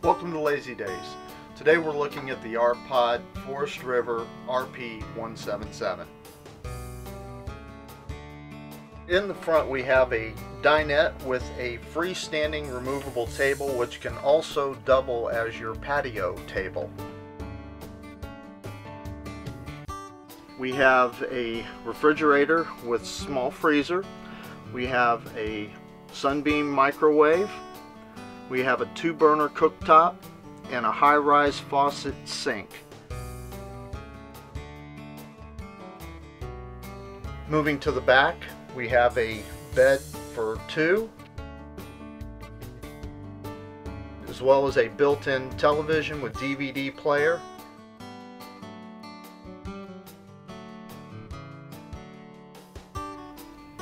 Welcome to Lazy Days. Today we're looking at the R-Pod Forest River RP177. In the front we have a dinette with a freestanding removable table which can also double as your patio table. We have a refrigerator with small freezer. We have a Sunbeam microwave. We have a 2-burner cooktop and a high-rise faucet sink. Moving to the back, we have a bed for 2, as well as a built-in television with DVD player.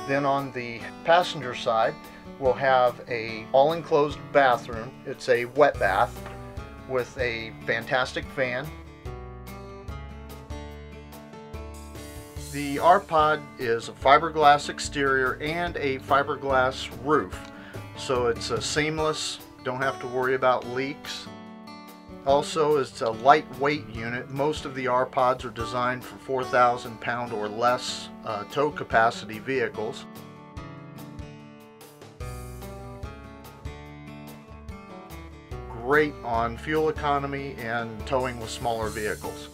Then on the passenger side, we'll have a all-enclosed bathroom. It's a wet bath with a fantastic fan. The R-Pod is a fiberglass exterior and a fiberglass roof, so it's a seamless, don't have to worry about leaks. Also, it's a lightweight unit. Most of the R-Pods are designed for 4,000 pound or less tow capacity vehicles. Great on fuel economy and towing with smaller vehicles.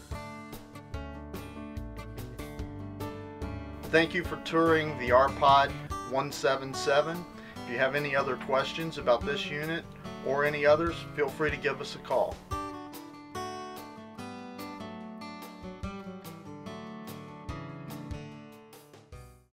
Thank you for touring the R-Pod 177. If you have any other questions about this unit or any others, feel free to give us a call.